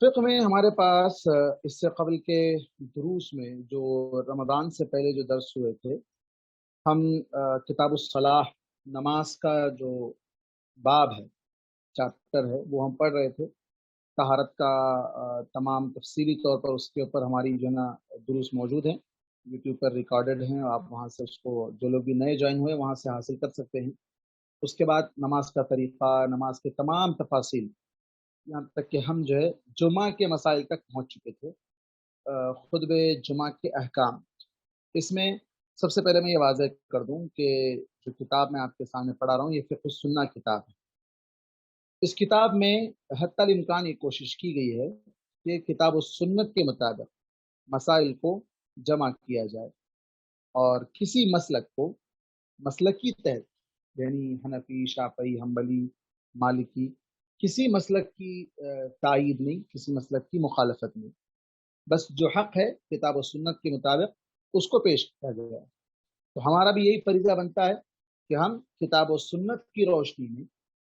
فقہ میں ہمارے پاس اس سے قبل کے دروس میں جو رمضان سے پہلے جو درس ہوئے تھے، ہم کتاب الصلاح، نماز کا جو باب ہے، چیپٹر ہے، وہ ہم پڑھ رہے تھے۔ طہارت کا تمام تفصیلی طور پر اس کے اوپر ہماری جو ہے نا دروس موجود ہیں، یوٹیوب پر ریکارڈڈ ہیں، آپ وہاں سے اس کو جو لوگ بھی نئے جوائن ہوئے وہاں سے حاصل کر سکتے ہیں۔ اس کے بعد نماز کا طریقہ، نماز کے تمام تفاصیل، یہاں تک کہ ہم جو ہے جمعہ کے مسائل تک پہنچ چکے تھے۔ خطبہ جمعہ کے احکام، اس میں سب سے پہلے میں یہ واضح کر دوں کہ جو کتاب میں آپ کے سامنے پڑھا رہا ہوں یہ فقہ السنہ کتاب ہے۔ اس کتاب میں حتی الامکان یہ کوشش کی گئی ہے کہ کتاب السنت کے مطابق مسائل کو جمع کیا جائے، اور کسی مسلک کو مسلکی تحت، یعنی حنفی، شافعی، حنبلی، مالکی، کسی مسلک کی تائید نہیں، کسی مسلک کی مخالفت نہیں، بس جو حق ہے کتاب و سنت کے مطابق اس کو پیش کیا گیا ہے۔ تو ہمارا بھی یہی فریضہ بنتا ہے کہ ہم کتاب و سنت کی روشنی میں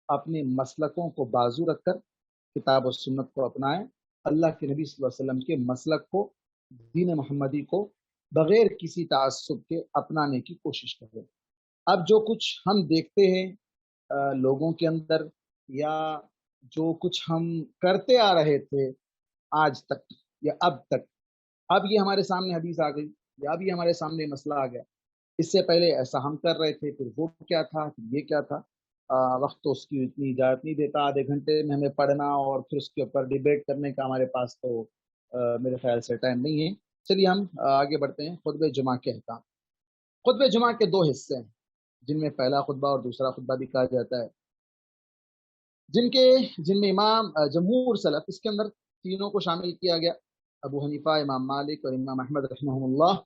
اپنے مسلکوں کو بازو رکھ کر کتاب و سنت کو اپنائیں، اللہ کے نبی صلی اللہ علیہ وسلم کے مسلک کو، دین محمدی کو بغیر کسی تعصب کے اپنانے کی کوشش کریں۔ اب جو کچھ ہم دیکھتے ہیں لوگوں کے اندر، یا جو کچھ ہم کرتے آ رہے تھے آج تک یا اب تک، اب یہ ہمارے سامنے حدیث آ گئی، یا اب یہ ہمارے سامنے مسئلہ آ گیا، اس سے پہلے ایسا ہم کر رہے تھے، پھر وہ کیا تھا، پھر یہ کیا تھا۔ وقت تو اس کی اتنی اجازت نہیں دیتا، آدھے گھنٹے میں ہمیں پڑھنا اور پھر اس کے اوپر ڈیبیٹ کرنے کا ہمارے پاس تو میرے خیال سے ٹائم نہیں ہے۔ چلیے ہم آگے بڑھتے ہیں۔ خطبہ جمعہ کے احکام۔ خطبہ جمعہ کے دو حصے ہیں، جن میں پہلا خطبہ اور دوسرا خطبہ بھی کہا جاتا ہے، جن میں امام جمہور سلف، اس کے اندر تینوں کو شامل کیا گیا، ابو حنیفہ، امام مالک اور امام احمد رحمہ اللہ،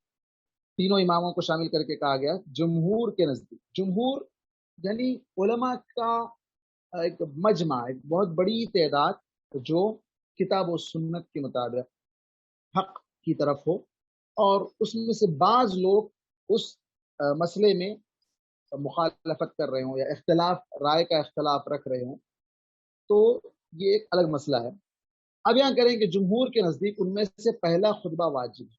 تینوں اماموں کو شامل کر کے کہا گیا جمہور کے نزدیک۔ جمہور یعنی علماء کا ایک مجمع، ایک بہت بڑی تعداد جو کتاب و سنت کے مطابق حق کی طرف ہو، اور اس میں سے بعض لوگ اس مسئلے میں مخالفت کر رہے ہوں یا اختلاف رائے کا اختلاف رکھ رہے ہوں، تو یہ ایک الگ مسئلہ ہے۔ اب یہاں کریں کہ جمہور کے نزدیک ان میں سے پہلا خطبہ واجب ہے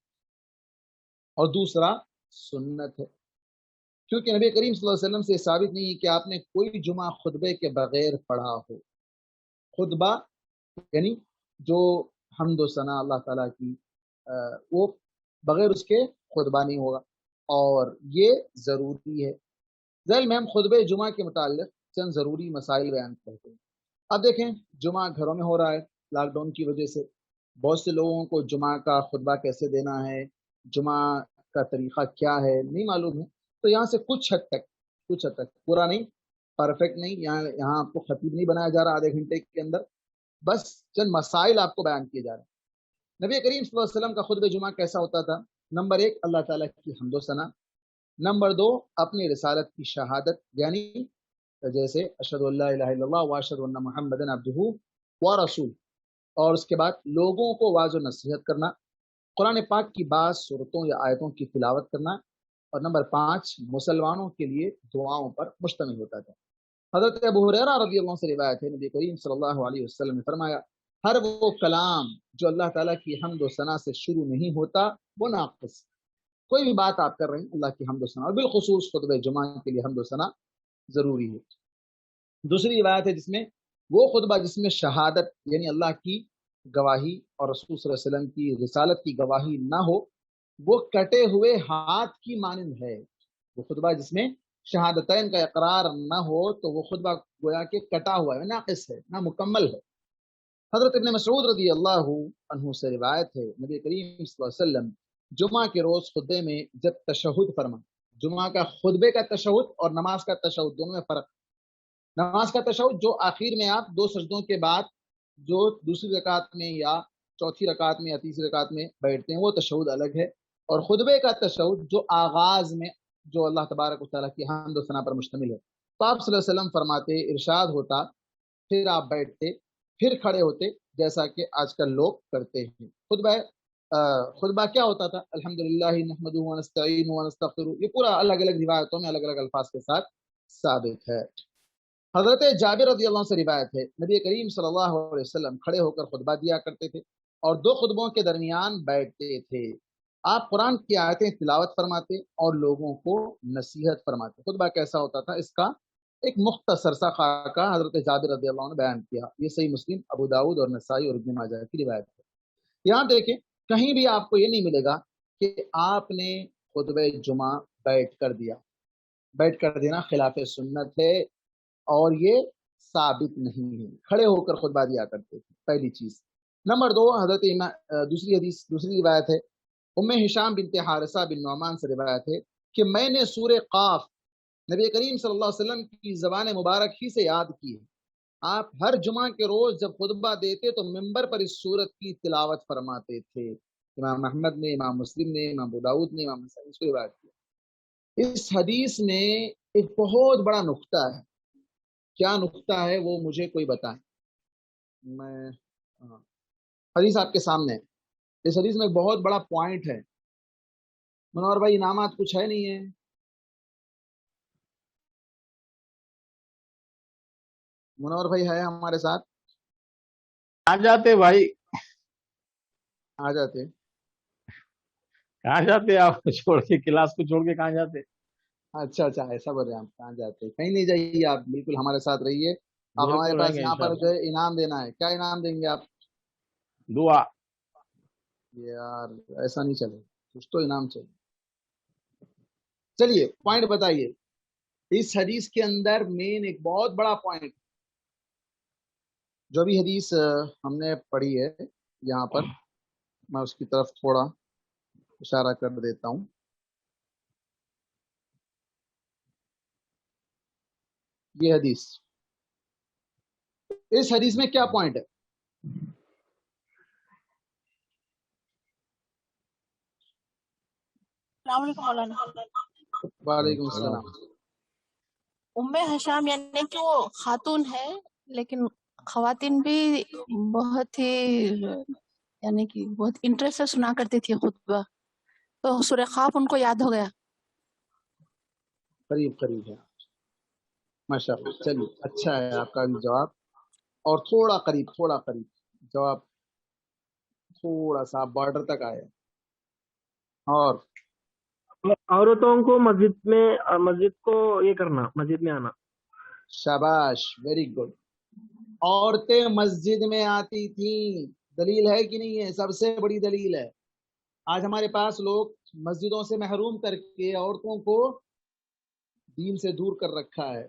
اور دوسرا سنت ہے، کیونکہ نبی کریم صلی اللہ علیہ وسلم سے ثابت نہیں ہے کہ آپ نے کوئی جمعہ خطبے کے بغیر پڑھا ہو۔ خطبہ یعنی جو حمد و ثنا اللہ تعالیٰ کی، وہ بغیر اس کے خطبہ نہیں ہوگا، اور یہ ضروری ہے۔ ذیل میں ہم خطبہ جمعہ کے متعلق چند ضروری مسائل بیان کرتے ہیں۔ اب دیکھیں، جمعہ گھروں میں ہو رہا ہے لاک ڈاؤن کی وجہ سے، بہت سے لوگوں کو جمعہ کا خطبہ کیسے دینا ہے، جمعہ کا طریقہ کیا ہے، نہیں معلوم ہے۔ تو یہاں سے کچھ حد تک پورا نہیں، پرفیکٹ نہیں، یہاں آپ کو خطیب نہیں بنایا جا رہا آدھے گھنٹے کے اندر، بس چند مسائل آپ کو بیان کیے جا رہے ہیں۔ نبی کریم صلی اللہ علیہ وسلم کا خطبہ جمعہ کیسا ہوتا تھا؟ نمبر 1، اللہ تعالیٰ کی حمد و ثنا۔ نمبر 2، اپنی رسالت کی شہادت، یعنی جیسے اشہد ان لا الہ الا اللہ واشہد ان محمد عبدہ ورسولہ، اور اس کے بعد لوگوں کو واعظ و نصیحت کرنا، قرآن پاک کی بعض صورتوں یا آیتوں کی تلاوت کرنا، اور نمبر 5، مسلمانوں کے لیے دعاؤں پر مشتمل ہوتا تھا۔ حضرت ابو ہریرہ رضی اللہ عنہ سے روایت ہے، نبی کریم صلی اللہ علیہ وسلم نے فرمایا، ہر وہ کلام جو اللہ تعالیٰ کی حمد و ثنا سے شروع نہیں ہوتا وہ ناقص۔ کوئی بھی بات آپ کر رہے ہیں، اللہ کی حمد و ثنا، اور بالخصوص خطبہ جمعہ کے لیے حمد و ثنا ضروری ہے۔ دوسری روایت ہے جس میں وہ خطبہ جس میں شہادت یعنی اللہ کی گواہی اور رسول صلی اللہ علیہ وسلم کی رسالت کی گواہی نہ ہو، وہ کٹے ہوئے ہاتھ کی مانند ہے۔ وہ خطبہ جس میں شہادتین کا اقرار نہ ہو تو وہ خطبہ گویا کہ کٹا ہوا ہے، ناقص ہے، نہ مکمل ہے۔ حضرت ابن مسعود رضی اللہ عنہ سے روایت ہے، نبی کریم صلی اللہ علیہ وسلم جمعہ کے روز خطبے میں جب تشہد فرمائے، جمعہ کا خطبے کا تشہد اور نماز کا تشہد دونوں میں فرق۔ نماز کا تشہد جو آخر میں آپ 2 سجدوں کے بعد جو دوسری رکعت میں یا چوتھی رکعت میں یا تیسری رکعت میں بیٹھتے ہیں، وہ تشہد الگ ہے، اور خطبے کا تشہد جو آغاز میں جو اللہ تبارک و تعالیٰ کی حمد و ثنا پر مشتمل ہے۔ تو آپ صلی اللہ علیہ وسلم فرماتے، ارشاد ہوتا، پھر آپ بیٹھتے، پھر کھڑے ہوتے، جیسا کہ آج کل لوگ کرتے ہیں۔ خطبہ کیا ہوتا تھا؟ الحمدللہ نحمدہ ونستعینہ ونستغفرہ، یہ پورا الگ الگ روایتوں میں الگ الگ الفاظ کے ساتھ ثابت ہے۔ حضرت جابر رضی اللہ عنہ سے روایت ہے نبی کریم صلی اللہ علیہ وسلم کھڑے ہو کر خطبہ دیا کرتے تھے اور دو خطبوں کے درمیان بیٹھتے تھے. آپ قرآن کی آیتیں تلاوت فرماتے اور لوگوں کو نصیحت فرماتے. خطبہ کیسا ہوتا تھا اس کا ایک مختصر سا خاکہ حضرت جابر رضی اللہ عنہ نے بیان کیا. یہ صحیح مسلم، ابو داؤد اور نسائی اور ابن ماجہ کی روایت ہے. یہاں دیکھیں کہیں بھی آپ کو یہ نہیں ملے گا کہ آپ نے خطبہ جمعہ بیٹھ کر دیا. بیٹھ کر دینا خلاف سنت ہے اور یہ ثابت نہیں ہے. کھڑے ہو کر خطبہ دیا کرتے تھے، پہلی چیز. نمبر دو، حضرت دوسری روایت ہے ام ہشام بنت حارثہ بن نعمان سے روایت ہے کہ میں نے سورہ قاف نبی کریم صلی اللہ علیہ وسلم کی زبان مبارک ہی سے یاد کی ہے. آپ ہر جمعہ کے روز جب خطبہ دیتے تو ممبر پر اس سورت کی تلاوت فرماتے تھے. امام احمد نے، امام مسلم نے، امام ابو داؤد نے، امام نسائی نے روایت کی. اس حدیث میں ایک بہت بڑا نقطہ ہے. کیا نقطہ ہے وہ مجھے کوئی بتائیں. میں حدیث آپ کے سامنے ہے. اس حدیث میں ایک بہت بڑا پوائنٹ ہے. منور بھائی انعامات کچھ ہے نہیں ہے؟ منور بھائی ہے ہمارے ساتھ؟ کہاں جاتے بھائی؟ آ جاتے. کہاں جاتے آپ چھوڑ کے، کلاس کو چھوڑ کے کہاں جاتے؟ اچھا اچھا، ایسا بول رہے ہیں آپ. کہاں جاتے؟ کہیں نہیں جائیے آپ، بالکل ہمارے ساتھ رہیے. آپ ہمارے بالکل رہیں پاس گے یہاں پر انشاءاللہ. جو ہے انعام دینا ہے. کیا انعام دیں گے آپ؟ دعا. یار ایسا نہیں چلے، کچھ تو انعام چاہیے. چلیے پوائنٹ بتائیے. اس حدیث کے اندر مین ایک بہت بڑا پوائنٹ، جو بھی حدیث ہم نے پڑھی ہے یہاں پر، میں اس کی طرف تھوڑا اشارہ کر دیتا ہوں. یہ حدیث، اس حدیث میں کیا پوائنٹ ہے؟ السلام علیکم مولانا. وعلیکم السلام. ام ہشام یعنی کہ وہ خاتون ہے، لیکن خواتین بھی بہت ہی یعنی کہ بہت انٹرسٹ سے سنا کرتی تھی خطبہ، تو سورہ خواب ان کو یاد ہو گیا. قریب قریب ہے ماشاء اللہ. چلیے اچھا ہے آپ کا جواب، اور تھوڑا قریب جواب تھوڑا سا بارڈر تک آئے. اور عورتوں کو مسجد کو یہ کرنا، مسجد میں آنا. شاباش، ویری گڈ. عورتیں مسجد میں آتی تھیں. دلیل ہے کہ نہیں ہے؟ سب سے بڑی دلیل ہے. آج ہمارے پاس لوگ مسجدوں سے محروم کر کے عورتوں کو دین سے دور کر رکھا ہے،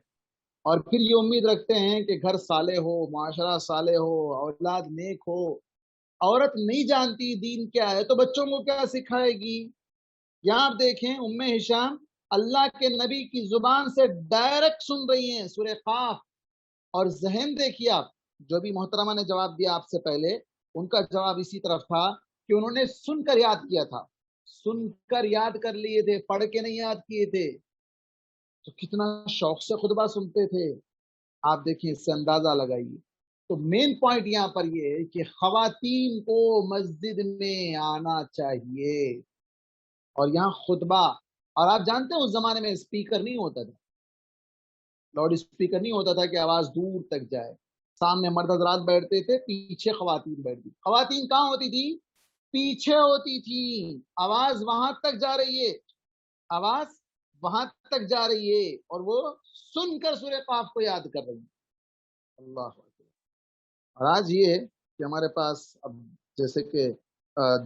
اور پھر یہ امید رکھتے ہیں کہ گھر صالح ہو، معاشرہ صالح ہو، اولاد نیک ہو. عورت نہیں جانتی دین کیا ہے تو بچوں کو کیا سکھائے گی؟ یہاں آپ دیکھیں ام ہشام اللہ کے نبی کی زبان سے ڈائریکٹ سن رہی ہیں سورہ قاف. اور ذہن دیکھیے آپ، جو بھی محترمہ نے جواب دیا آپ سے پہلے، ان کا جواب اسی طرف تھا کہ انہوں نے سن کر یاد کیا تھا. سن کر یاد کر لیے تھے، پڑھ کے نہیں یاد کیے تھے. تو کتنا شوق سے خطبہ سنتے تھے آپ دیکھیں، اس سے اندازہ لگائیے. تو مین پوائنٹ یہاں پر یہ ہے کہ خواتین کو مسجد میں آنا چاہیے. اور یہاں خطبہ، اور آپ جانتے ہیں اس زمانے میں اسپیکر نہیں ہوتا تھا، لاؤڈ اسپیکر نہیں ہوتا تھا کہ آواز دور تک جائے. سامنے مرد حضرات بیٹھتے تھے، پیچھے خواتین بیٹھتی. خواتین کہاں ہوتی تھی؟ پیچھے ہوتی تھی. آواز وہاں تک جا رہی ہے، آواز وہاں تک جا رہی ہے، اور وہ سن کر سورہ قاف کو یاد کر رہی ہیں. اللہ اکبر. اور آج یہ ہے کہ ہمارے پاس اب جیسے کہ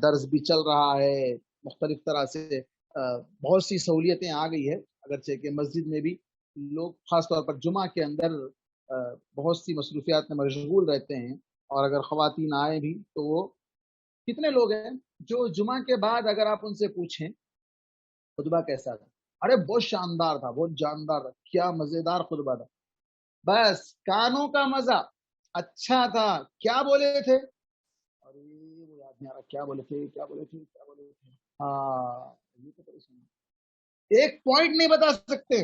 درس بھی چل رہا ہے، مختلف طرح سے بہت سی سہولیتیں آ گئی ہے، اگرچہ کہ مسجد میں بھی لوگ خاص طور پر جمعہ کے اندر بہت سی مصروفیات میں مشغول رہتے ہیں. اور اگر خواتین آئیں بھی تو وہ کتنے لوگ ہیں جو جمعہ کے بعد اگر آپ ان سے پوچھیں خطبہ کیسا تھا، ارے بہت شاندار تھا، بہت جاندار تھا، کیا مزیدار خطبہ تھا، بس کانوں کا مزہ، اچھا تھا. کیا بولے تھے؟ ارے وہ یاد نہیں آ رہا، کیا بولے تھے. ہاں یہ تو پریشان، ایک پوائنٹ نہیں بتا سکتے.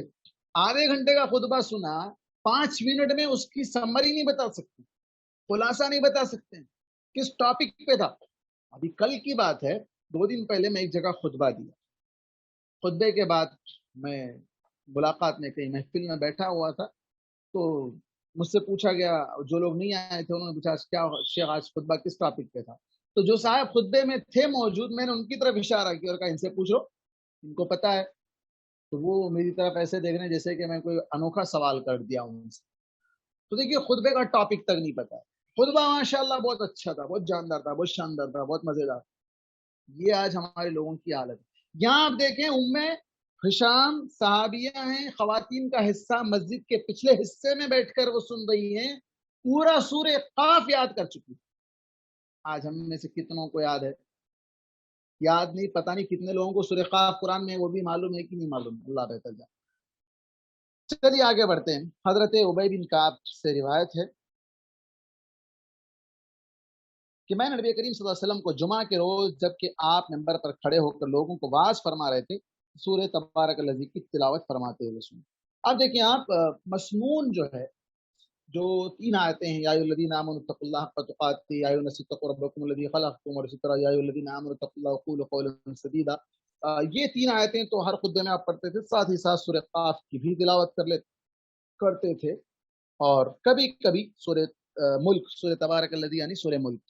آدھے گھنٹے کا خطبہ سنا، 5 منٹ میں اس کی سمری نہیں بتا سکتے، خلاصہ نہیں بتا سکتے کس ٹاپک پہ تھا. ابھی کل کی بات ہے، 2 دن پہلے میں ایک جگہ خطبہ دیا. خطبے کے بعد میں ملاقات میں کہیں محفل میں بیٹھا ہوا تھا، تو مجھ سے پوچھا گیا، جو لوگ نہیں آئے تھے انہوں نے پوچھا کیا شیخ آج خطبہ کس ٹاپک پہ تھا، تو جو صاحب خطبے میں تھے موجود میں نے ان کی طرف اشارہ کیا اور کہا ان سے پوچھ لو، ان کو پتا ہے۔ تو وہ میری طرف ایسے دیکھ رہے ہیں جیسے کہ میں کوئی انوکھا سوال کر دیا ہوں ان سے۔ تو دیکھیے خطبے کا ٹاپک تک نہیں پتا ہے۔ خطبہ ماشاءاللہ بہت اچھا تھا، بہت جاندار تھا، بہت شاندار تھا، بہت مزیدار۔ یہ آج ہمارے لوگوں کی حالت ہے۔ یہاں آپ دیکھیں ہشام صحابیہ ہیں، خواتین کا حصہ مسجد کے پچھلے حصے میں بیٹھ کر وہ سن رہی ہیں، پورا سورہ قاف یاد کر چکی۔ آج ہم میں سے کتنوں کو یاد ہے؟ یاد نہیں، پتہ نہیں کتنے لوگوں کو سورہ قاف قرآن میں وہ بھی معلوم ہے کہ نہیں معلوم، اللہ بہتر جانے۔ چلیے آگے بڑھتے ہیں۔ حضرت ابی بن کعب سے روایت ہے کہ میں نے نبی کریم صلی اللہ علیہ وسلم کو جمعہ کے روز جبکہ آپ ممبر پر کھڑے ہو کر لوگوں کو واعظ فرما رہے تھے، سورہ تبارک الذی کی تلاوت فرماتے ہوئے سنے۔ اب دیکھیں آپ مسنون جو ہے، جو 3 آیتیں ہیں، یا ایھا الذین آمنوا اتقوا اللہ حق تقاته، یا ایھا الناس اتقوا ربکم الذی خلقکم، اور اسی طرح یا ایھا الذین آمنوا اتقوا اللہ وقولوا قولا سدیدا۔ یہ 3 آیتیں تو ہر خطبے میں آپ پڑھتے تھے، ساتھ ہی ساتھ سورہ قاف کی بھی تلاوت کرتے تھے، اور کبھی کبھی سورہ ملک، سورہ تبارک الذی یعنی سورہ ملک۔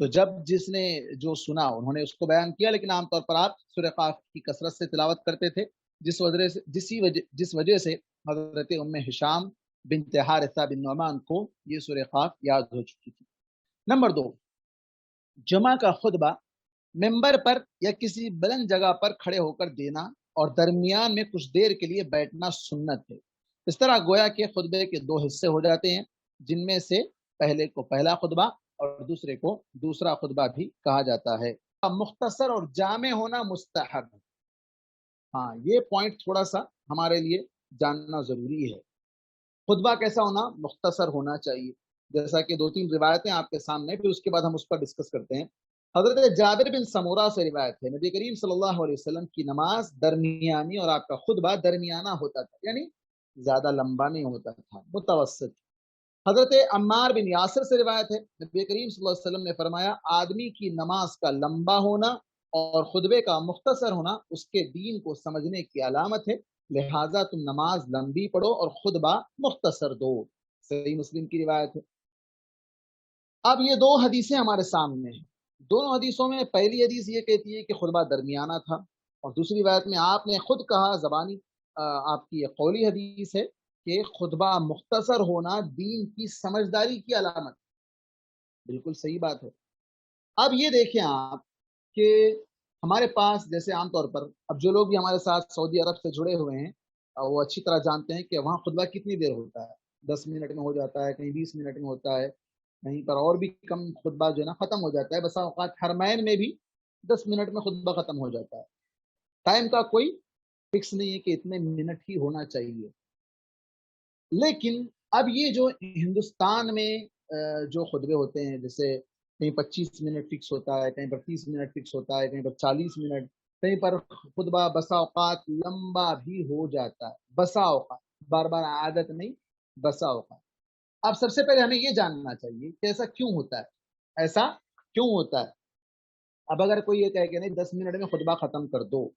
تو جب جس نے جو سنا انہوں نے اس کو بیان کیا، لیکن عام طور پر آپ سورہ قاف کی کثرت سے تلاوت کرتے تھے، جس وجہ سے حضرت ام ہشام بنت حارثہ بن نعمان کو یہ سورہ قاف یاد ہو چکی تھی۔ نمبر 2، جمعہ کا خطبہ ممبر پر یا کسی بلند جگہ پر کھڑے ہو کر دینا اور درمیان میں کچھ دیر کے لیے بیٹھنا سنت ہے۔ اس طرح گویا کہ خطبے کے 2 حصے ہو جاتے ہیں، جن میں سے پہلے کو پہلا خطبہ اور دوسرے کو دوسرا خطبہ بھی کہا جاتا ہے۔ مختصر اور جامع ہونا مستحب ہے۔ ہاں، یہ پوائنٹ تھوڑا سا ہمارے لیے جاننا ضروری ہے۔ خطبہ کیسا ہونا؟ مختصر ہونا چاہیے، جیسا کہ 2-3 روایتیں آپ کے سامنے، پھر اس کے بعد ہم اس پر ڈسکس کرتے ہیں۔ حضرت جابر بن سمورہ سے روایت ہے، نبی کریم صلی اللہ علیہ وسلم کی نماز درمیانی اور آپ کا خطبہ درمیانہ ہوتا تھا، یعنی زیادہ لمبا نہیں ہوتا تھا، متوسط۔ حضرت عمار بن یاسر سے روایت ہے، نبی کریم صلی اللہ علیہ وسلم نے فرمایا آدمی کی نماز کا لمبا ہونا اور خطبے کا مختصر ہونا اس کے دین کو سمجھنے کی علامت ہے، لہٰذا تم نماز لمبی پڑھو اور خطبہ مختصر دو۔ صحیح مسلم کی روایت ہے۔ اب یہ 2 حدیثیں ہمارے سامنے ہیں۔ دونوں حدیثوں میں پہلی حدیث یہ کہتی ہے کہ خطبہ درمیانہ تھا، اور دوسری روایت میں آپ نے خود کہا، زبانی آپ کی یہ قولی حدیث ہے کہ خطبہ مختصر ہونا دین کی سمجھداری کی علامت۔ بالکل صحیح بات ہے۔ اب یہ دیکھیں آپ کہ ہمارے پاس جیسے عام طور پر اب جو لوگ بھی ہمارے ساتھ سعودی عرب سے جڑے ہوئے ہیں وہ اچھی طرح جانتے ہیں کہ وہاں خطبہ کتنی دیر ہوتا ہے، 10 منٹ میں ہو جاتا ہے، کہیں 20 منٹ میں ہوتا ہے، کہیں پر اور بھی کم خطبہ جو ہے نا ختم ہو جاتا ہے۔ بسا اوقات حرمین میں بھی 10 منٹ میں خطبہ ختم ہو جاتا ہے۔ ٹائم کا کوئی فکس نہیں ہے کہ اتنے منٹ ہی ہونا چاہیے۔ لیکن اب یہ جو ہندوستان میں جو خطبے ہوتے ہیں، جیسے کہیں 25 منٹ فکس ہوتا ہے، کہیں پر 30 منٹ فکس ہوتا ہے، کہیں پر 40 منٹ، کہیں پر خطبہ بسا اوقات لمبا بھی ہو جاتا ہے، بسا اوقات، بار بار عادت نہیں، بسا اوقات۔ اب سب سے پہلے ہمیں یہ جاننا چاہیے کہ ایسا کیوں ہوتا ہے، ایسا کیوں ہوتا ہے۔ اب اگر کوئی یہ کہے کہ نہیں 10 منٹ میں خطبہ ختم کر دو،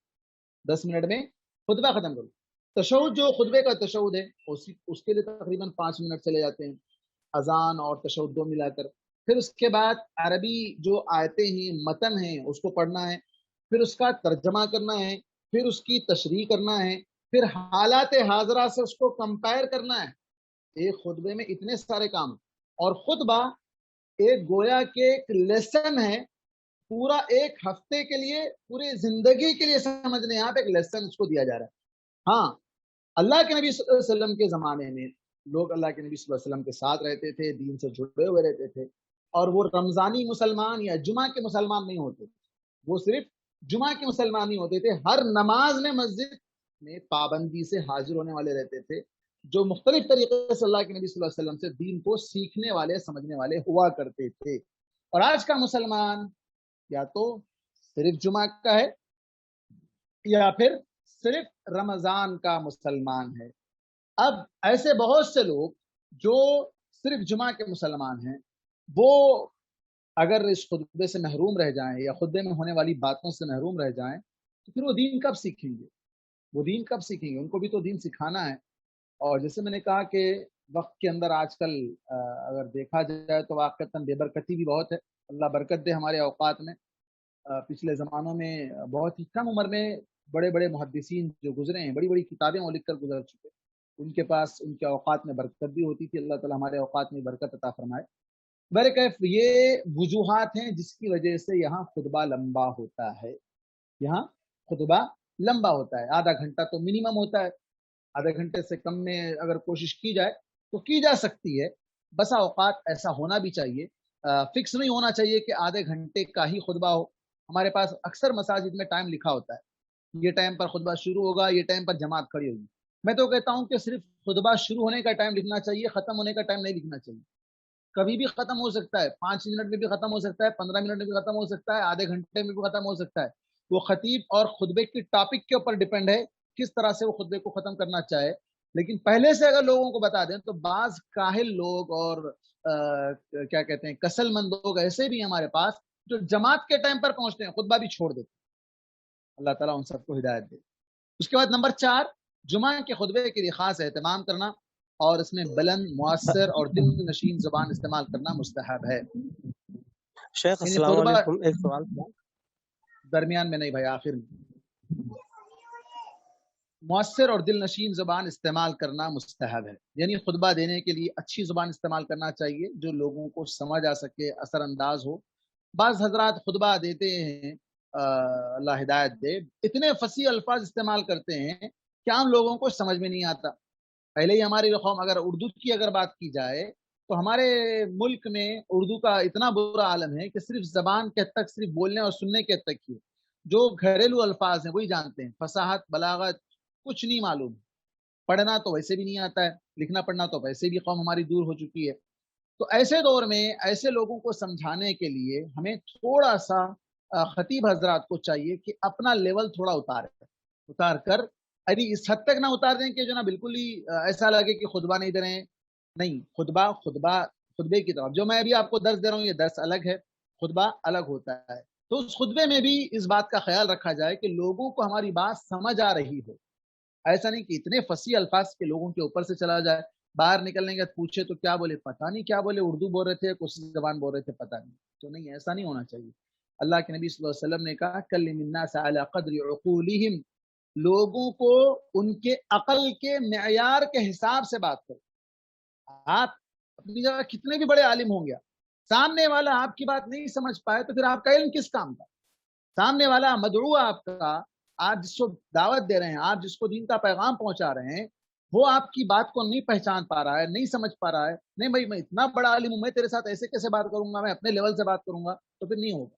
10 منٹ میں خطبہ ختم کرو، تشہد جو خطبے کا تشہد ہے اس کے لیے تقریباً 5 منٹ چلے جاتے ہیں، اذان اور تشہد 2 ملا کر۔ پھر اس کے بعد عربی جو آیتیں ہیں، متن ہیں، اس کو پڑھنا ہے، پھر اس کا ترجمہ کرنا ہے، پھر اس کی تشریح کرنا ہے، پھر حالات حاضرہ سے اس کو کمپائر کرنا ہے۔ ایک خطبے میں اتنے سارے کام، اور خطبہ ایک گویا کے ایک لیسن ہے، پورا ایک ہفتے کے لیے، پوری زندگی کے لیے سمجھنے آپ ایک لیسن اس کو دیا جا رہا ہے۔ ہاں، اللہ کے نبی صلی اللہ علیہ وسلم کے زمانے میں لوگ اللہ کے نبی صلی اللہ علیہ وسلم کے ساتھ رہتے تھے، دین سے جڑے ہوئے رہتے تھے، اور وہ رمضانی مسلمان یا جمعہ کے مسلمان نہیں ہوتے تھے، وہ صرف جمعہ کے مسلمان نہیں ہوتے تھے، ہر نماز میں مسجد میں پابندی سے حاضر ہونے والے رہتے تھے، جو مختلف طریقے سے اللہ کے نبی صلی اللہ علیہ وسلم سے دین کو سیکھنے والے، سمجھنے والے ہوا کرتے تھے۔ اور آج کا مسلمان یا تو صرف جمعہ کا ہے یا پھر صرف رمضان کا مسلمان ہے۔ اب ایسے بہت سے لوگ جو صرف جمعہ کے مسلمان ہیں، وہ اگر اس خطبے سے محروم رہ جائیں یا خطبے میں ہونے والی باتوں سے محروم رہ جائیں تو پھر وہ دین کب سیکھیں گے؟ وہ دین کب سیکھیں گے؟ ان کو بھی تو دین سکھانا ہے۔ اور جیسے میں نے کہا کہ وقت کے اندر آج کل اگر دیکھا جائے تو واقعتاً بے برکتی بھی بہت ہے. اللہ برکت دے ہمارے اوقات میں. پچھلے زمانوں میں بہت ہی کم عمر میں بڑے بڑے محدثین جو گزرے ہیں، بڑی بڑی کتابیں وہ لکھ کر گزر چکے، ان کے پاس ان کے اوقات میں برکت بھی ہوتی تھی. اللہ تعالیٰ ہمارے اوقات میں برکت عطا فرمائے. برکیف یہ وجوہات ہیں جس کی وجہ سے یہاں خطبہ لمبا ہوتا ہے. یہاں خطبہ لمبا ہوتا ہے، آدھا گھنٹہ تو منیمم ہوتا ہے. آدھے گھنٹے سے کم میں اگر کوشش کی جائے تو کی جا سکتی ہے. بسا اوقات ایسا ہونا بھی چاہیے، فکس نہیں ہونا چاہیے کہ آدھے گھنٹے کا ہی خطبہ ہو. ہمارے پاس اکثر مساجد میں ٹائم لکھا ہوتا ہے، یہ ٹائم پر خطبہ شروع ہوگا، یہ ٹائم پر جماعت کھڑی ہوگی. میں تو کہتا ہوں کہ صرف خطبہ شروع ہونے کا ٹائم لکھنا چاہیے، ختم ہونے کا ٹائم نہیں لکھنا چاہیے. کبھی بھی ختم ہو سکتا ہے، 5 منٹ میں بھی ختم ہو سکتا ہے، 15 منٹ میں بھی ختم ہو سکتا ہے، آدھے گھنٹے میں بھی ختم ہو سکتا ہے. وہ خطیب اور خطبے کی ٹاپک کے اوپر ڈیپینڈ ہے کس طرح سے وہ خطبے کو ختم کرنا چاہے. لیکن پہلے سے اگر لوگوں کو بتا دیں تو بعض کاہل لوگ اور کیا کہتے ہیں کسل مند لوگ ایسے بھی ہمارے پاس جو جماعت کے ٹائم پر پہنچتے ہیں، خطبہ بھی چھوڑ دیتے ہیں. اللہ تعالیٰ ان سب کو ہدایت دے. اس کے بعد نمبر 4، جمعہ کے خطبے کے لیے خاص اہتمام کرنا اور اس میں بلند، مؤثر اور دل نشین زبان استعمال کرنا مستحب ہے. شیخ السلام علیکم، ایک سوال تھا. درمیان میں نہیں بھائی، آخر میں. مؤثر اور دل نشین زبان استعمال کرنا مستحب ہے، یعنی خطبہ دینے کے لیے اچھی زبان استعمال کرنا چاہیے جو لوگوں کو سمجھ آ سکے، اثر انداز ہو. بعض حضرات خطبہ دیتے ہیں، اللہ ہدایت دے، اتنے فصیح الفاظ استعمال کرتے ہیں کہ عام لوگوں کو سمجھ میں نہیں آتا. پہلے ہی ہماری قوم، اگر اردو کی اگر بات کی جائے تو ہمارے ملک میں اردو کا اتنا برا عالم ہے کہ صرف زبان کے حد تک، صرف بولنے اور سننے کے حد تک ہی جو گھریلو الفاظ ہیں وہی جانتے ہیں. فصاحت، بلاغت کچھ نہیں معلوم. پڑھنا تو ویسے بھی نہیں آتا ہے، لکھنا پڑھنا تو ویسے بھی قوم ہماری دور ہو چکی ہے. تو ایسے دور میں ایسے لوگوں کو سمجھانے کے لیے ہمیں تھوڑا سا خطیب حضرات کو چاہیے کہ اپنا لیول تھوڑا اتار کر، ابھی اس حد تک نہ اتار دیں کہ جو نا بالکل ہی ایسا لگے کہ خطبہ نہیں دے رہے ہیں. نہیں، خطبے کی طرف جو میں ابھی آپ کو درس دے رہا ہوں، یہ درس الگ ہے، خطبہ الگ ہوتا ہے. تو اس خطبے میں بھی اس بات کا خیال رکھا جائے کہ لوگوں کو ہماری بات سمجھ آ رہی ہو. ایسا نہیں کہ اتنے فصیح الفاظ کے لوگوں کے اوپر سے چلا جائے، باہر نکلنے کے پوچھے تو کیا بولے پتہ نہیں، کیا بولے، اردو بول رہے تھے، کچھ زبان بول رہے تھے، پتہ نہیں. تو نہیں، ایسا نہیں ہونا چاہیے. اللہ کے نبی صلی اللہ علیہ وسلم نے کہا کلم الناس علی قدر عقولہم، لوگوں کو ان کے عقل کے معیار کے حساب سے بات کرو. آپ اپنی جگہ کتنے بھی بڑے عالم ہوں گے، سامنے والا آپ کی بات نہیں سمجھ پائے تو پھر آپ کا علم کس کام کا؟ سامنے والا مدعو آپ کا، آپ جس کو دعوت دے رہے ہیں، آپ جس کو دین کا پیغام پہنچا رہے ہیں، وہ آپ کی بات کو نہیں پہچان پا رہا ہے، نہیں سمجھ پا رہا ہے. نہیں بھائی، میں اتنا بڑا عالم ہوں، میں تیرے ساتھ ایسے کیسے بات کروں گا، میں اپنے لیول سے بات کروں گا، تو پھر نہیں ہوگا.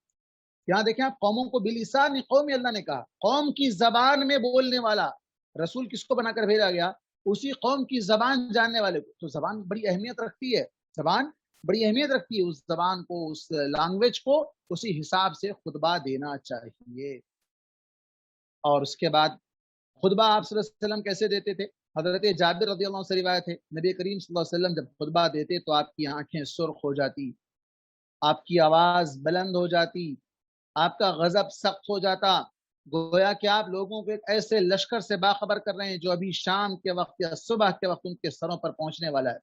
یہاں دیکھیں آپ، قوموں کو بلسان قوم، اللہ نے کہا قوم کی زبان میں بولنے والا. رسول کس کو بنا کر بھیجا گیا؟ اسی قوم کی زبان جاننے والے کو. تو زبان بڑی اہمیت رکھتی ہے، زبان بڑی اہمیت رکھتی ہے. اس زبان کو، اس لینگویج کو اسی حساب سے خطبہ دینا چاہیے. اور اس کے بعد خطبہ آپ صلی اللہ علیہ وسلم کیسے دیتے تھے؟ حضرت جابر رضی اللہ عنہ سے روایت ہے، نبی کریم صلی اللہ علیہ وسلم جب خطبہ دیتے تو آپ کی آنکھیں سرخ ہو جاتی، آپ کی آواز بلند ہو جاتی، آپ کا غضب سخت ہو جاتا، گویا کہ آپ لوگوں کو ایک ایسے لشکر سے باخبر کر رہے ہیں جو ابھی شام کے وقت یا صبح کے وقت ان کے سروں پر پہنچنے والا ہے.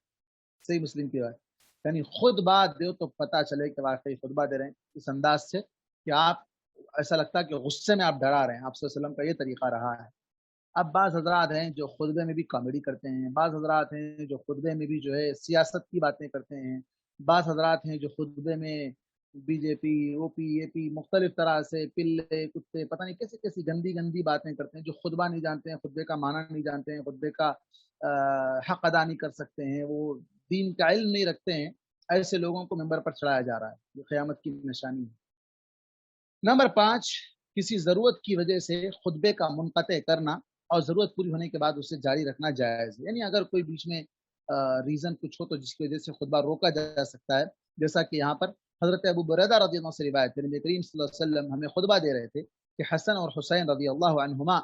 صحیح مسلم کی روایت. یعنی خود بات دو تو پتہ چلے کہ واقعی خطبہ دے رہے ہیں اس انداز سے کہ آپ ایسا لگتا ہے کہ غصے میں آپ ڈرا رہے ہیں. آپ صلی اللہ علیہ وسلم کا یہ طریقہ رہا ہے. اب بعض حضرات ہیں جو خطبے میں بھی کامیڈی کرتے ہیں، بعض حضرات ہیں جو خطبے میں بھی جو ہے سیاست کی باتیں کرتے ہیں، بعض حضرات ہیں جو خطبے میں بی جے پی، او پی، اے پی، مختلف طرح سے پلے کتے پتہ نہیں کیسی کیسی گندی گندی باتیں کرتے ہیں، جو خطبہ نہیں جانتے ہیں، خطبے کا معنی نہیں جانتے ہیں، خطبے کا حق ادا نہیں کر سکتے ہیں، وہ دین کا علم نہیں رکھتے ہیں. ایسے لوگوں کو ممبر پر چڑھایا جا رہا ہے، یہ قیامت کی نشانی ہے. نمبر 5، کسی ضرورت کی وجہ سے خطبے کا منقطع کرنا اور ضرورت پوری ہونے کے بعد اسے جاری رکھنا جائز ہے. یعنی اگر کوئی بیچ میں ریزن کچھ ہو تو جس کی وجہ سے خطبہ روکا جا سکتا ہے. جیسا کہ یہاں پر حضرت ابو بریدہ رضی اللہ عنہ سے روایت ہے، نبی کریم صلی اللہ علیہ وسلم ہمیں خطبہ دے رہے تھے کہ حسن اور حسین رضی اللہ عنہما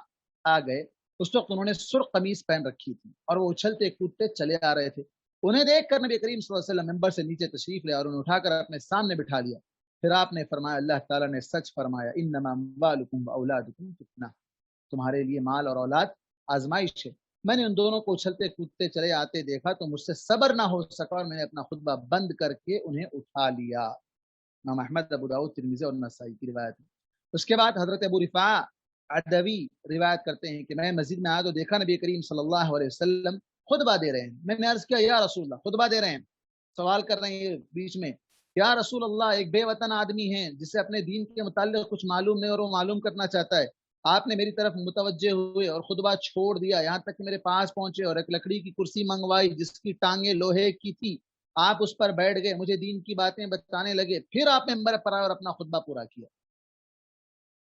آ گئے. اس وقت انہوں نے سرخ قمیص پہن رکھی تھی اور وہ اچھلتے کودتے چلے آ رہے تھے. انہیں دیکھ کر نبی کریم صلی اللہ علیہ وسلم ممبر سے نیچے تشریف لے اور انہیں اٹھا کر اپنے سامنے بٹھا لیا. پھر آپ نے فرمایا، اللہ تعالیٰ نے سچ فرمایا، انما اموالکم واولادکم فتنہ، تمہارے لیے مال اور اولاد آزمائش ہے. میں نے ان دونوں کو اچھلتے کودتے چلے آتے دیکھا تو مجھ سے صبر نہ ہو سکا اور میں نے اپنا خطبہ بند کر کے انہیں اٹھا لیا۔ امام احمد، ابو داؤد، ترمذی اور نسائی کی روایت ہے۔ اس کے بعد حضرت ابو رفاع عدوی روایت کرتے ہیں کہ میں مسجد میں آیا تو دیکھا نبی کریم صلی اللہ علیہ وسلم خطبہ دے رہے ہیں۔ میں نے عرض کیا یا رسول اللہ، خطبہ دے رہے ہیں، سوال کر رہے ہیں بیچ میں، یا رسول اللہ ایک بے وطن آدمی ہے جسے اپنے دین کے متعلق کچھ معلوم نہیں اور وہ معلوم کرنا چاہتا ہے، آپ نے میری طرف متوجہ ہوئے اور خطبہ چھوڑ دیا یہاں تک کہ میرے پاس پہنچے اور ایک لکڑی کی کرسی منگوائی جس کی ٹانگیں لوہے کی تھی، آپ اس پر بیٹھ گئے، مجھے دین کی باتیں بتانے لگے، پھر آپ ممبر پر آئے اور اپنا خطبہ پورا کیا۔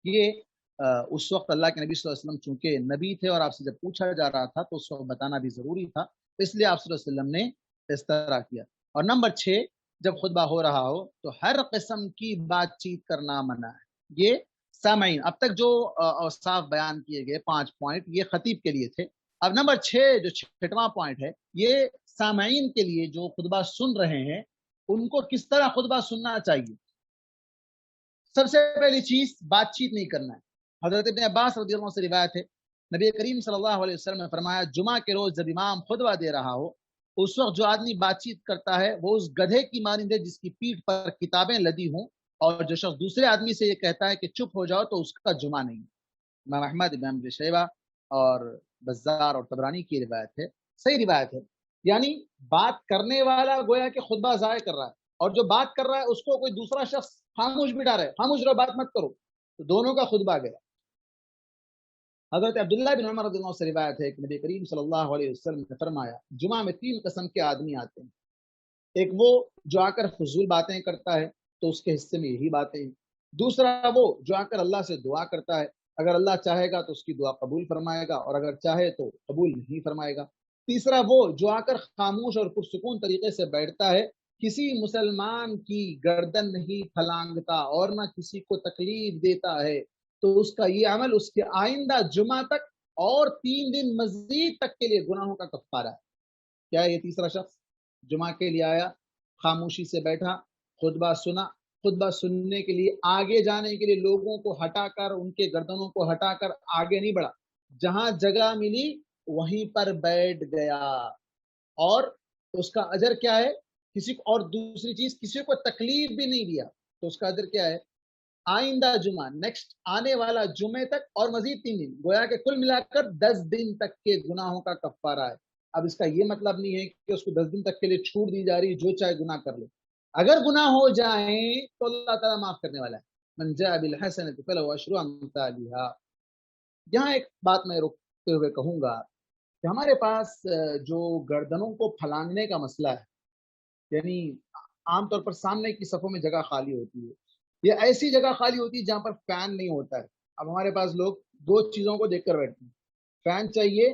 یہ اس وقت اللہ کے نبی صلی اللہ علیہ وسلم چونکہ نبی تھے اور آپ سے جب پوچھا جا رہا تھا تو اس وقت بتانا بھی ضروری تھا، اس لیے آپ صلی اللہ علیہ وسلم نے اس طرح کیا۔ اور نمبر 6، جب خطبہ ہو رہا ہو تو ہر قسم کی بات چیت کرنا منع ہے۔ یہ سامعین، اب تک جو اوصاف بیان کیے گئے 5 پوائنٹ یہ خطیب کے لیے تھے۔ اب نمبر 6 جو 6واں پوائنٹ ہے، یہ سامعین کے لیے جو خطبہ سن رہے ہیں ان کو کس طرح خطبہ سننا چاہیے۔ سب سے پہلی چیز بات چیت نہیں کرنا ہے۔ حضرت ابن عباس رضی اللہ عنہ سے روایت ہے، نبی کریم صلی اللہ علیہ وسلم نے فرمایا جمعہ کے روز جب امام خطبہ دے رہا ہو اس وقت جو آدمی بات چیت کرتا ہے وہ اس گدھے کی مانند ہے جس کی پیٹھ پر کتابیں لدی ہوں، اور جو شخص دوسرے آدمی سے یہ کہتا ہے کہ چپ ہو جاؤ تو اس کا جمعہ نہیں۔ امام احمد، ابن ابی شیبہ اور بزار اور طبرانی کی روایت ہے، صحیح روایت ہے۔ یعنی بات کرنے والا گویا کہ خطبہ ضائع کر رہا ہے اور جو بات کر رہا ہے اس کو کوئی دوسرا شخص خاموش بٹھا رہا ہے، خاموش رہو، بات مت کرو، تو دونوں کا خطبہ گیا۔ حضرت عبداللہ بن عمر رضی اللہ عنہ سے روایت ہے کہ نبی کریم صلی اللہ علیہ وسلم نے فرمایا جمعہ میں 3 قسم کے آدمی آتے ہیں، ایک وہ جو آ کر فضول باتیں کرتا ہے تو اس کے حصے میں یہی باتیں ہیں، دوسرا وہ جو آ کر اللہ سے دعا کرتا ہے، اگر اللہ چاہے گا تو اس کی دعا قبول فرمائے گا اور اگر چاہے تو قبول نہیں فرمائے گا، تیسرا وہ جو آ کر خاموش اور پرسکون طریقے سے بیٹھتا ہے، کسی مسلمان کی گردن نہیں پھلانگتا اور نہ کسی کو تکلیف دیتا ہے، تو اس کا یہ عمل اس کے آئندہ جمعہ تک اور 3 دن مزید تک کے لیے گناہوں کا کفارہ ہے۔ کیا یہ تیسرا شخص جمعہ کے لیے آیا، خاموشی سے بیٹھا، خطبہ سنا، خطبہ سننے کے لیے آگے جانے کے لیے لوگوں کو ہٹا کر، ان کے گردنوں کو ہٹا کر آگے نہیں بڑھا، جہاں جگہ ملی وہیں پر بیٹھ گیا، اور اس کا اجر کیا ہے؟ کسی کو، اور دوسری چیز کسی کو تکلیف بھی نہیں دیا تو اس کا اجر کیا ہے؟ آئندہ جمعہ، نیکسٹ آنے والا جمعے تک اور مزید 3 دن، گویا کہ کل ملا کر 10 دن تک کے گناہوں کا کفارہ ہے۔ اب اس کا یہ مطلب نہیں ہے کہ اس کو 10 دن تک کے لیے چھوٹ دی جا رہی ہے، جو چاہے گناہ کر لے، اگر گناہ ہو جائیں تو اللہ تعالیٰ معاف کرنے والا ہے۔ من جاء بالحسنۃ فلہ عشر امثالھا۔ یہاں ایک بات میں رکتے ہوئے کہوں گا کہ ہمارے پاس جو گردنوں کو پھلانگنے کا مسئلہ ہے، یعنی عام طور پر سامنے کی صفوں میں جگہ خالی ہوتی ہے، یہ ایسی جگہ خالی ہوتی ہے جہاں پر فین نہیں ہوتا ہے۔ اب ہمارے پاس لوگ 2 چیزوں کو دیکھ کر بیٹھتے ہیں، فین چاہیے،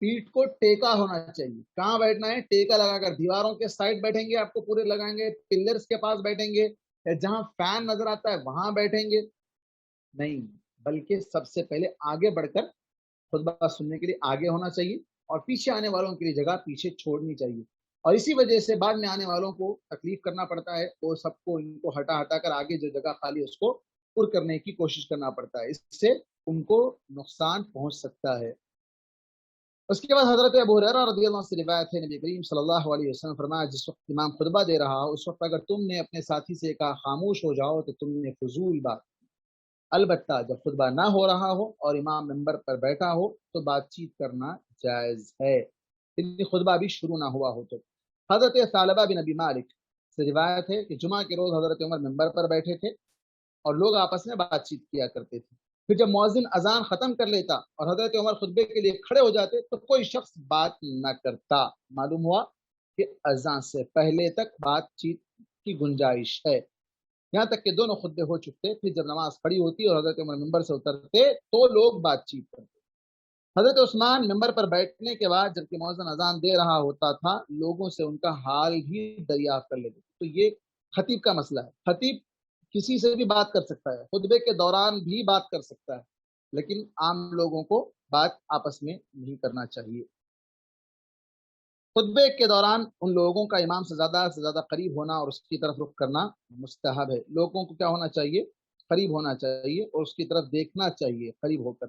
پیٹھ کو ٹیکا ہونا چاہیے۔ کہاں بیٹھنا ہے؟ ٹیکا لگا کر، دیواروں کے سائڈ بیٹھیں گے، آپ کو پورے لگائیں گے، پلرز کے پاس بیٹھیں گے، یا جہاں فین نظر آتا ہے وہاں بیٹھیں گے؟ نہیں، بلکہ سب سے پہلے آگے بڑھ کر خطبہ سننے کے لیے آگے ہونا چاہیے اور پیچھے آنے والوں کے لیے جگہ پیچھے چھوڑنی چاہیے، اور اسی وجہ سے بعد میں آنے والوں کو تکلیف کرنا پڑتا ہے، وہ سب کو ان کو ہٹا ہٹا کر آگے جو جگہ خالی اس کو پر کرنے کی کوشش کرنا پڑتا ہے، اس سے ان کو نقصان پہنچ سکتا ہے۔ اس کے بعد حضرت ابو ہریرہ رضی اللہ عنہ سے روایت ہے، نبی کریم صلی اللہ علیہ وسلم فرمایا جس وقت امام خطبہ دے رہا ہو اس وقت اگر تم نے اپنے ساتھی سے کہا خاموش ہو جاؤ تو تم نے فضول بات، البتہ جب خطبہ نہ ہو رہا ہو اور امام منبر پر بیٹھا ہو تو بات چیت کرنا جائز ہے، یعنی خطبہ بھی شروع نہ ہوا ہو تو۔ حضرت ثعلبہ بن ابی مالک سے روایت ہے کہ جمعہ کے روز حضرت عمر منبر پر بیٹھے تھے اور لوگ آپس میں بات چیت کیا کرتے تھے، پھر جب مؤذن اذان ختم کر لیتا اور حضرت عمر خطبے کے لیے کھڑے ہو جاتے تو کوئی شخص بات نہ کرتا۔ معلوم ہوا کہ اذان سے پہلے تک بات چیت کی گنجائش ہے، یہاں تک کہ دونوں خطبے ہو چکتے، پھر جب نماز کھڑی ہوتی اور حضرت عمر منبر سے اترتے تو لوگ بات چیت کرتے۔ حضرت عثمان منبر پر بیٹھنے کے بعد جبکہ مؤذن اذان دے رہا ہوتا تھا لوگوں سے ان کا حال بھی دریافت کر لیتے، تو یہ خطیب کا مسئلہ ہے۔ خطیب کسی سے بھی بات کر سکتا ہے، خطبے کے دوران بھی بات کر سکتا ہے، لیکن عام لوگوں کو بات آپس میں نہیں کرنا چاہیے۔ خطبے کے دوران ان لوگوں کا امام سے زیادہ قریب ہونا اور اس کی طرف رخ کرنا مستحب ہے۔ لوگوں کو کیا ہونا چاہیے؟ قریب ہونا چاہیے اور اس کی طرف دیکھنا چاہیے قریب ہو کر۔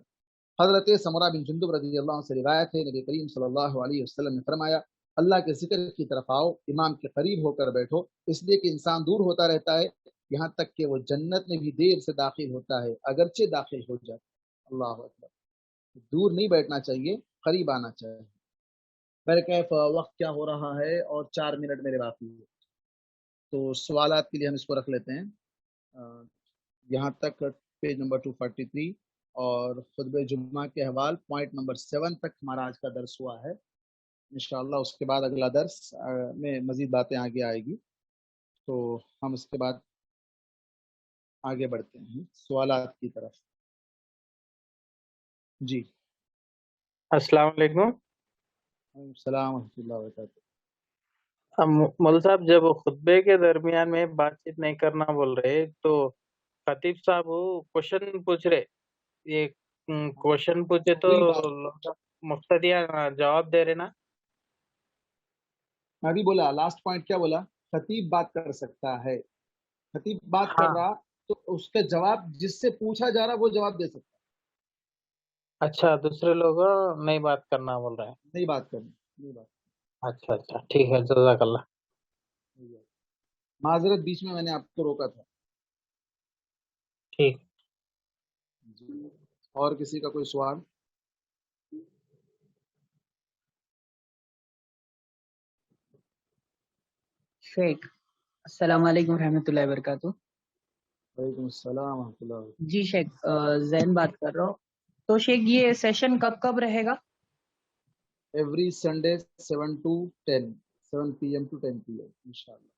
حضرت سمرہ بن جندب رضی اللہ عنہ سے روایت ہے، نبی کریم صلی اللہ علیہ وسلم نے فرمایا اللہ کے ذکر کی طرف آؤ، امام کے قریب ہو کر بیٹھو، اس لیے کہ انسان دور ہوتا رہتا ہے یہاں تک کہ وہ جنت میں بھی دیر سے داخل ہوتا ہے اگرچہ داخل ہو جائے۔ اللہ اکبر، دور نہیں بیٹھنا چاہیے، قریب آنا چاہیے۔ میرے کیف وقت کیا ہو رہا ہے اور 4 منٹ میرے باقی ہے، تو سوالات کے لیے ہم اس کو رکھ لیتے ہیں یہاں تک پیج نمبر 243 اور خطبہ جمعہ کے حوال پوائنٹ نمبر 7 تک ہمارا آج کا درس ہوا ہے۔ انشاءاللہ اس کے بعد اگلا درس میں مزید باتیں آگے آئے گی، تو ہم اس کے بعد آگے بڑھتے ہیں سوالات کی طرف۔ جی السلام علیکم۔ وعلیکم السلام ورحمۃ اللہ وبرکاتہ۔ مول صاحب، جب خطبے کے درمیان میں بات چیت نہیں کرنا بول رہے تو خطیب صاحب کوشچن پوچھ رہے، یہ کوشچن پوچھے تو مقتدیان جواب دے رہے نا؟ میں بھی بولا لاسٹ پوائنٹ کیا بولا، خطیب بات کر سکتا ہے، خطیب بات کر رہا تو اس کا جواب جس سے پوچھا جا رہا وہ جواب دے سکتا ہے۔ اچھا، دوسرے لوگ نہیں بات کرنا بول رہے ہیں؟ نہیں بات کرنی، نہیں بات۔ اچھا اچھا، ٹھیک ہے، جزاک اللہ۔ معذرت، بیچ میں نے آپ کو روکا تھا۔ ٹھیک۔ اور کسی کا کوئی سوال؟ شیخ السلام علیکم ورحمۃ اللہ وبرکاتہ۔ وعلیکم السلام ورحمۃ اللہ وبرکاتہ۔ جی شیخ، زین بات کر رہا ہوں۔ تو شیخ یہ سیشن کب کب رہے گا؟ Every Sunday 7 to 10 7 PM to 10 PM انشاءاللہ۔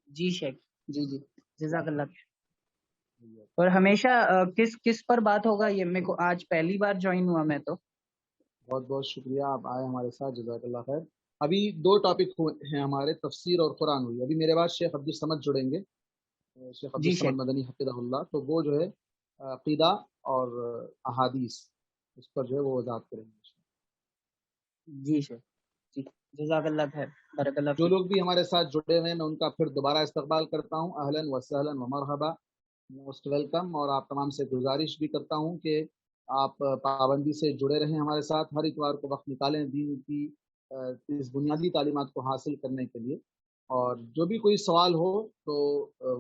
جی شیخ، جی جی، جزاک اللہ۔ اور ہمیشہ کس پر بات ہوگا؟ یہ میرے کو آج پہلی بار جوائن ہوا میں تو۔ بہت بہت شکریہ، آپ آئے ہمارے ساتھ، جزاک اللہ خیر۔ ابھی 2 ٹاپک ہیں ہمارے، تفسیر اور قرآن ہوئی۔ ابھی میرے بعد شیخ عبدالصمد جڑیں گے، شیخ عبدالصمد مدنی حفظہ اللہ، تو وہ جو ہے عقیدہ اور احادیث اس پر جو ہے وہ وضاحت کریں گے۔ جی شیخ، جی جزاک اللہ خیر، بارک اللہ۔ جو لوگ بھی ہمارے ساتھ جڑے ہوئے ہیں میں ان کا پھر دوبارہ استقبال کرتا ہوں، اہلاً و سہلاً و مرحبا، موسٹ ویلکم۔ اور آپ تمام سے گزارش بھی کرتا ہوں کہ آپ پابندی سے جڑے رہیں ہمارے ساتھ، ہر اتوار کو وقت نکالیں دین کی اس بنیادی تعلیمات کو حاصل کرنے کے لیے۔ اور جو بھی کوئی سوال ہو تو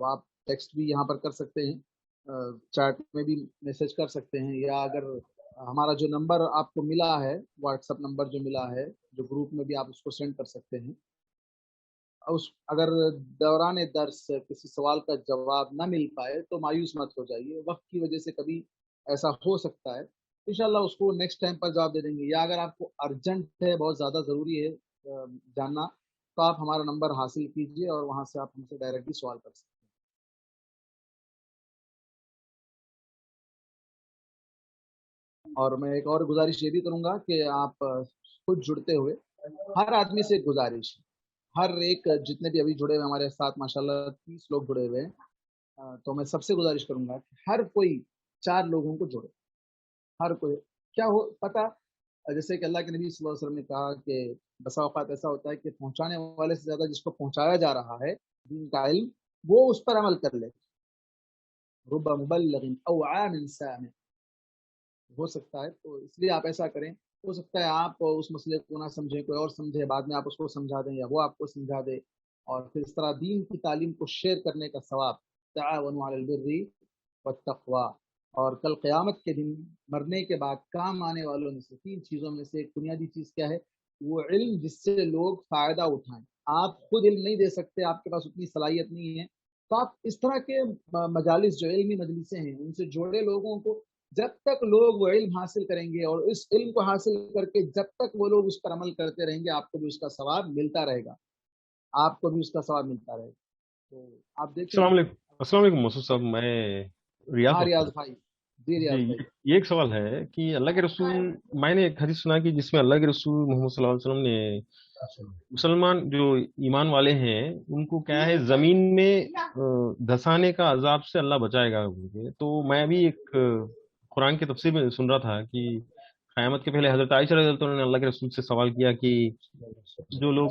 آپ ٹیکسٹ بھی یہاں پر کر سکتے ہیں، چیٹ میں بھی میسج کر سکتے ہیں، یا اگر ہمارا جو نمبر آپ کو ملا ہے، واٹس ایپ نمبر جو ملا ہے جو گروپ میں بھی، آپ اس کو سینڈ کر سکتے ہیں۔ اگر دوران درس کسی سوال کا جواب نہ مل پائے تو مایوس مت ہو جائیے، وقت کی وجہ سے کبھی ایسا ہو سکتا ہے، انشاءاللہ اس کو نیکسٹ ٹائم پر جواب دے دیں گے۔ یا اگر آپ کو ارجنٹ ہے، بہت زیادہ ضروری ہے جاننا، تو آپ ہمارا نمبر حاصل کیجئے اور وہاں سے آپ ہم سے ڈائریکٹلی سوال کر سکتے ہیں۔ اور میں ایک اور گزارش یہ بھی کروں گا کہ آپ خود جڑتے ہوئے، ہر آدمی سے ایک گزارش، ہر ایک جتنے بھی ابھی جڑے ہوئے ہمارے ساتھ ماشاءاللہ 30 لوگ جڑے ہوئے ہیں، تو میں سب سے گزارش کروں گا کہ ہر کوئی 4 لوگوں کو جوڑے۔ ہر کوئی کیا ہو پتہ، جیسے کہ اللہ کے نبی صلی اللہ علیہ وسلم نے کہا کہ بسا اوقات ایسا ہوتا ہے کہ پہنچانے والے سے زیادہ جس کو پہنچایا جا رہا ہے دین کا علم، وہ اس پر عمل کر لے۔ رب مبلغ اوعى من سامع، ہو سکتا ہے تو اس لیے آپ ایسا کریں۔ ہو سکتا ہے آپ اس مسئلے کو نہ سمجھیں، کوئی اور سمجھے، بعد میں آپ اس کو سمجھا دیں یا وہ آپ کو سمجھا دے، اور پھر اس طرح دین کی تعلیم کو شیئر کرنے کا ثواب۔ تعاونوا علی البر والتقوی۔ اور کل قیامت کے دن مرنے کے بعد کام آنے والوں میں سے 3 چیزوں میں سے ایک بنیادی چیز کیا ہے؟ وہ علم جس سے لوگ فائدہ اٹھائیں۔ آپ خود علم نہیں دے سکتے، آپ کے پاس اتنی صلاحیت نہیں ہے، تو آپ اس طرح کے مجالس جو علمی مجلسیں ہیں ان سے جوڑے لوگوں کو، جب تک لوگ وہ علم حاصل کریں گے اور اس علم کو حاصل کر کے جب تک وہ لوگ اس پر عمل کرتے رہیں گے، آپ کو بھی اس کا ثواب ملتا رہے گا، آپ کو بھی اس کا ثواب ملتا رہے گا۔ تو آپ دیکھیں۔ السلام علیکم مسعود صاحب، میں ریاض بھائی۔ جی ریاض بھائی، یہ ایک سوال ہے کہ اللہ کے رسول، میں نے ایک حدیث سنا کہ جس میں اللہ کے رسول محمد صلی اللہ علیہ وسلم نے مسلمان جو ایمان والے ہیں ان کو کیا ہے زمین میں دھسانے کا عذاب سے اللہ بچائے گا۔ تو میں بھی ایک قرآن کے تفسیر میں سن رہا تھا کہ قیامت کے پہلے حضرت عائشہ رضی اللہ عنہا نے اللہ کے رسول سے سوال کیا کہ جو لوگ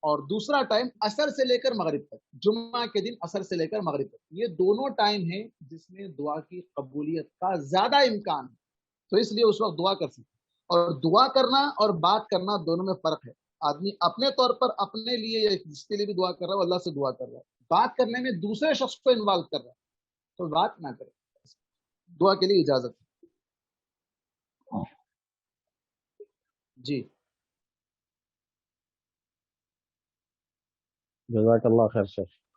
اور دوسرا ٹائم عصر سے لے کر مغرب تک، جمعہ کے دن عصر سے لے کر مغرب تک، یہ دونوں ٹائم ہیں جس میں دعا کی قبولیت کا زیادہ امکان ہے، تو اس لیے اس وقت دعا کر سکتے ہیں۔ اور دعا کرنا اور بات کرنا دونوں میں فرق ہے۔ آدمی اپنے طور پر اپنے لیے یا جس کے لیے بھی دعا کر رہا ہے وہ اللہ سے دعا کر رہا ہے، بات کرنے میں دوسرے شخص کو انوالو کر رہا ہے، تو بات نہ کرے، دعا کے لیے اجازت ہے۔ جی جزاک اللہ خیر شیخ۔